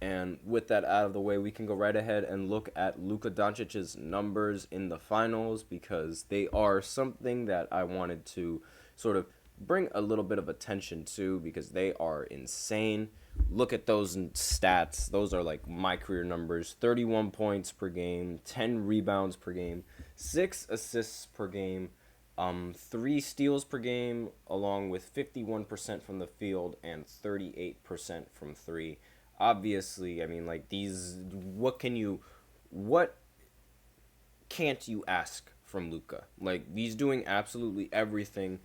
And with that out of the way, we can go right ahead and look at Luka Doncic's numbers in the finals because they are something that I wanted to sort of bring a little bit of attention to because they are insane. Look at those stats. Those are like my career numbers. 31 points per game, 10 rebounds per game, 6 assists per game, 3 steals per game, along with 51% from the field and 38% from 3. Obviously, I mean, like, what can't you ask from Luka? Like, he's doing absolutely everything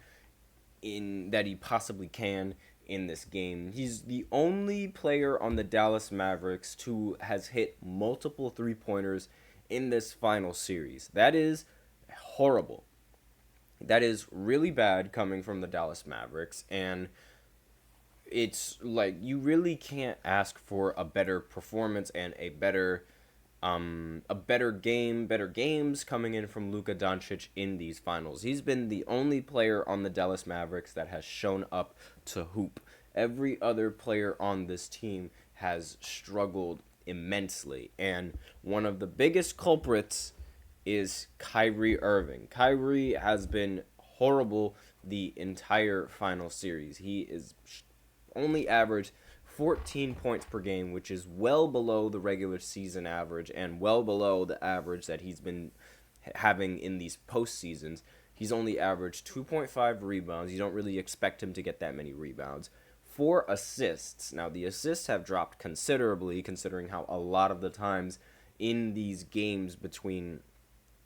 in that he possibly can in this game. He's the only player on the Dallas Mavericks who has hit multiple three-pointers in this final series. That is horrible. That is really bad coming from the Dallas Mavericks, and it's like you really can't ask for a better performance and a better better games coming in from Luka Dončić in these finals. He's been the only player on the Dallas Mavericks that has shown up to hoop. Every other player on this team has struggled immensely, and one of the biggest culprits is Kyrie Irving. Kyrie has been horrible the entire final series. He is only averaged 14 points per game, which is well below the regular season average and well below the average that he's been having in these postseasons. He's only averaged 2.5 rebounds. You don't really expect him to get that many rebounds. 4 assists. Now, the assists have dropped considerably, considering how a lot of the times in these games between,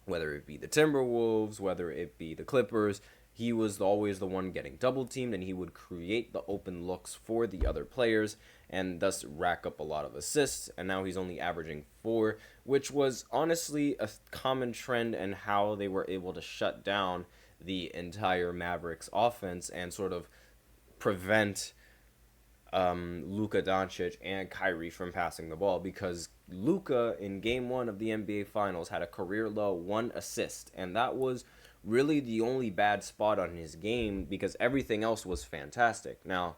whether it be the Timberwolves, whether it be the Clippers, he was always the one getting double teamed, and he would create the open looks for the other players and thus rack up a lot of assists. And now he's only averaging 4, which was honestly a common trend in how they were able to shut down the entire Mavericks offense and sort of prevent Luka Dončić and Kyrie from passing the ball, because Luka in Game 1 of the NBA Finals had a career low 1 assist, and that was really the only bad spot on his game because everything else was fantastic. Now,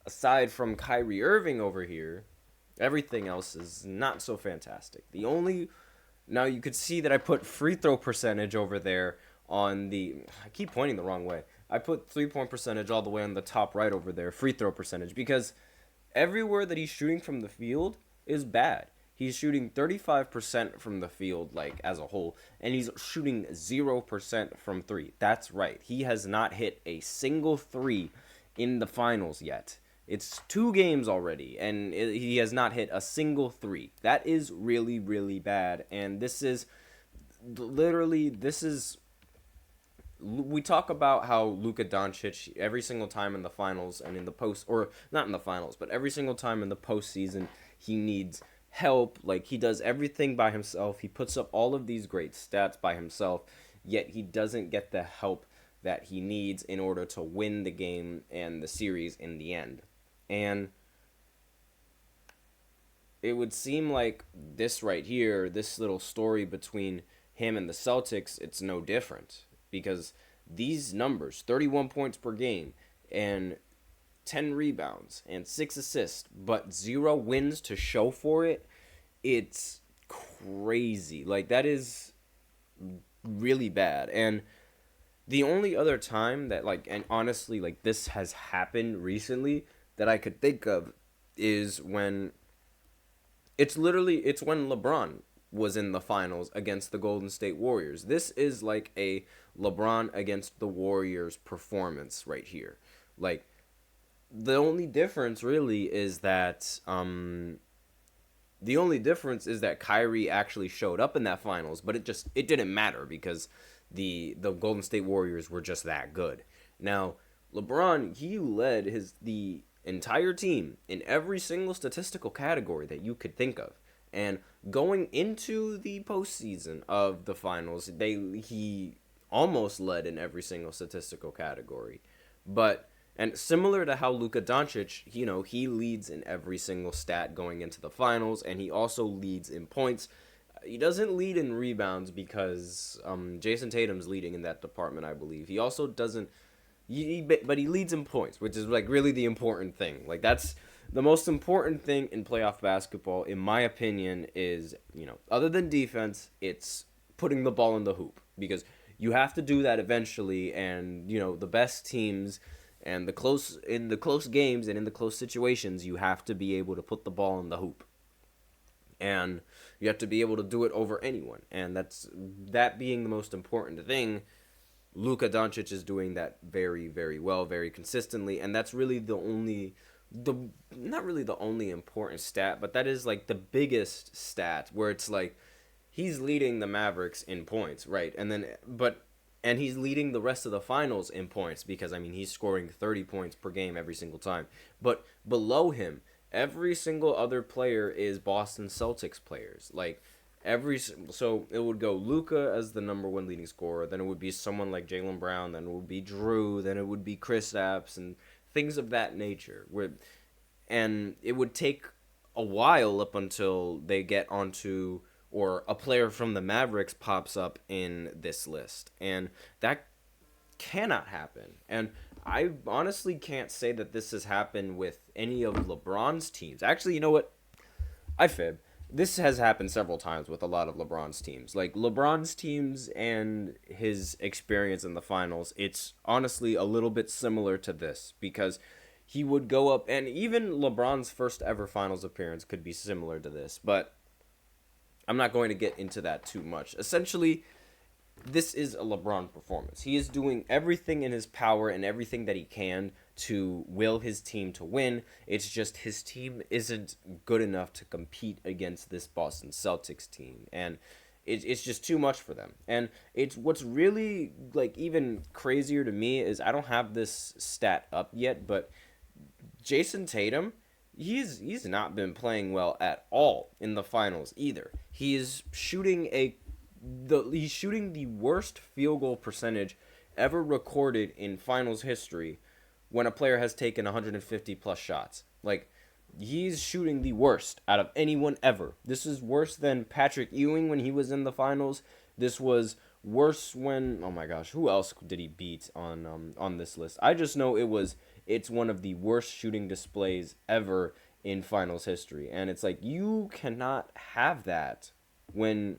aside from Kyrie Irving over here, everything else is not so fantastic. Now you could see that I put free throw percentage over there I keep pointing the wrong way. I put 3-point percentage all the way on the top right over there, free throw percentage, because everywhere that he's shooting from the field is bad. He's shooting 35% from the field, like, as a whole, and he's shooting 0% from 3. That's right. He has not hit a single 3 in the finals yet. It's 2 games already, and he has not hit a single 3. That is really, really bad, and this is we talk about how Luka Dončić every single time in the finals and in the post, or not in the finals, but every single time in the postseason, he needs help. Like, he does everything by himself. He puts up all of these great stats by himself, yet he doesn't get the help that he needs in order to win the game and the series in the end. And it would seem like this right here, this little story between him and the Celtics, it's no different. Because these numbers, 31 points per game and 10 rebounds and 6 assists, but 0 wins to show for it, it's crazy. Like, that is really bad. And the only other time that, like, and honestly, like, this has happened recently that I could think of is when it's when LeBron was in the finals against the Golden State Warriors. This is like a LeBron against the Warriors performance right here. Like, the only difference really is that Kyrie actually showed up in that finals, but it didn't matter because the Golden State Warriors were just that good. Now, LeBron, he led the entire team in every single statistical category that you could think of. And going into the postseason of the finals, he almost led in every single statistical category. And similar to how Luka Dončić, he leads in every single stat going into the finals, and he also leads in points. He doesn't lead in rebounds because Jason Tatum's leading in that department, I believe. He also doesn't, but he leads in points, which is like really the important thing. Like, that's the most important thing in playoff basketball, in my opinion, is, other than defense, it's putting the ball in the hoop, because you have to do that eventually, and, the best teams and the close games and in the close situations, you have to be able to put the ball in the hoop. And you have to be able to do it over anyone. And that being the most important thing, Luka Dončić is doing that very, very well, very consistently. And that's really not really the only important stat, but that is like the biggest stat, where it's like he's leading the Mavericks in points, right? And he's leading the rest of the finals in points, because he's scoring 30 points per game every single time. But below him, every single other player is Boston Celtics players. So it would go Luka as the number one leading scorer, then it would be someone like Jaylen Brown, then it would be Drew, then it would be Kristaps, and things of that nature. And it would take a while up until they get onto, or a player from the Mavericks pops up in this list. And that cannot happen. And I honestly can't say that this has happened with any of LeBron's teams. Actually, you know what? I fib. This has happened several times with a lot of LeBron's teams. Like, LeBron's teams and his experience in the finals, it's honestly a little bit similar to this, because he would go up, and even LeBron's first ever finals appearance could be similar to this, but I'm not going to get into that too much. Essentially, this is a LeBron performance. He is doing everything in his power and everything that he can to will his team to win. It's just his team isn't good enough to compete against this Boston Celtics team. And it's just too much for them. And it's what's really even crazier to me is, I don't have this stat up yet, but Jason Tatum, he's not been playing well at all in the finals either. He is shooting he's shooting the worst field goal percentage ever recorded in finals history when a player has taken 150 plus shots. He's shooting the worst out of anyone ever. This is worse than Patrick Ewing when he was in the finals. This was worse when, oh my gosh, who else did he beat on this list? I just know it's one of the worst shooting displays ever in finals history. And it's you cannot have that when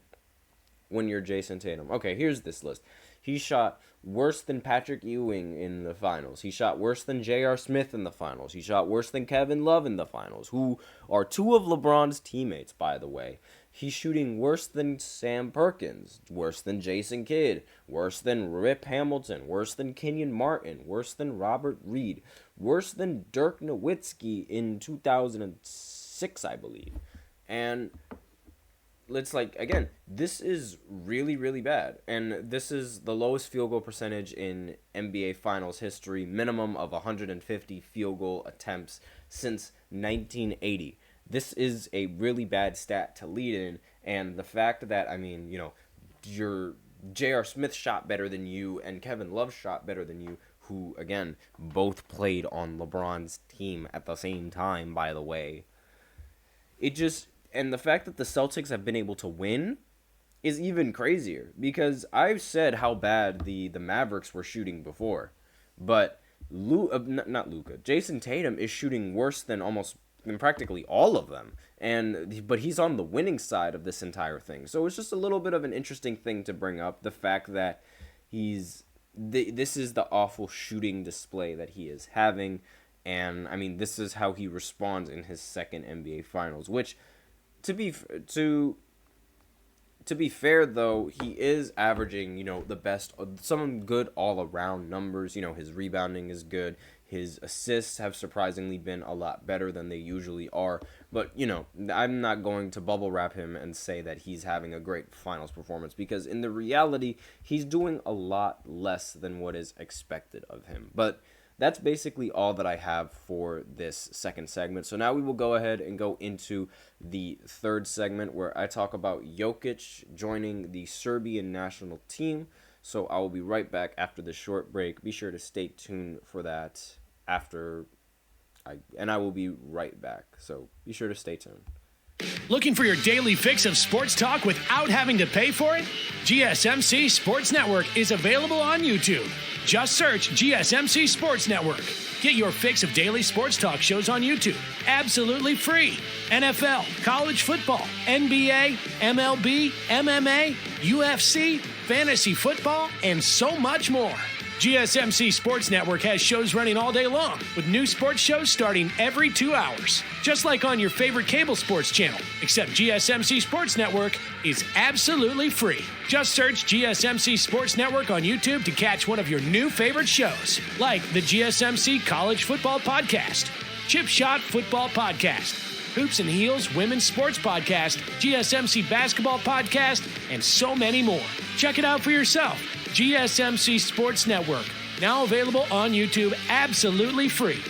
you're Jason Tatum. Okay, here's this list. He shot worse than Patrick Ewing in the finals. He shot worse than J.R. Smith in the finals. He shot worse than Kevin Love in the finals, who are two of LeBron's teammates, by the way. He's shooting worse than Sam Perkins, worse than Jason Kidd, worse than Rip Hamilton, worse than Kenyon Martin, worse than Robert Reed, worse than Dirk Nowitzki in 2006, I believe. And it's again, this is really, really bad. And this is the lowest field goal percentage in NBA Finals history, minimum of 150 field goal attempts since 1980. This is a really bad stat to lead in, and the fact that, your J.R. Smith shot better than you and Kevin Love shot better than you, who, again, both played on LeBron's team at the same time, by the way. And the fact that the Celtics have been able to win is even crazier, because I've said how bad the Mavericks were shooting before, but not Luka, Jason Tatum is shooting worse than practically all of them, but he's on the winning side of this entire thing. So it's just a little bit of an interesting thing to bring up, the fact that this is the awful shooting display that he is having, and this is how he responds in his second NBA Finals, which, to be fair, though, he is averaging, the best, some good all-around numbers. His rebounding is good. His assists have surprisingly been a lot better than they usually are. But, I'm not going to bubble wrap him and say that he's having a great finals performance, because in the reality, he's doing a lot less than what is expected of him. But that's basically all that I have for this second segment. So now we will go ahead and go into the third segment, where I talk about Jokic joining the Serbian national team. So I will be right back after the short break. Be sure to stay tuned for that and I will be right back. So be sure to stay tuned. Looking for your daily fix of sports talk without having to pay for it? GSMC Sports Network is available on YouTube. Just search GSMC Sports Network. Get your fix of daily sports talk shows on YouTube, absolutely free. NFL, college football, NBA, MLB, MMA, UFC, fantasy football, and so much more. GSMC Sports Network has shows running all day long, with new sports shows starting every 2 hours. Just like on your favorite cable sports channel, except GSMC Sports Network is absolutely free. Just search GSMC Sports Network on YouTube to catch one of your new favorite shows, like the GSMC College Football Podcast, Chip Shot Football Podcast, Hoops and Heels Women's Sports Podcast, GSMC Basketball Podcast, and so many more. Check it out for yourself. GSMC Sports Network, now available on YouTube absolutely free.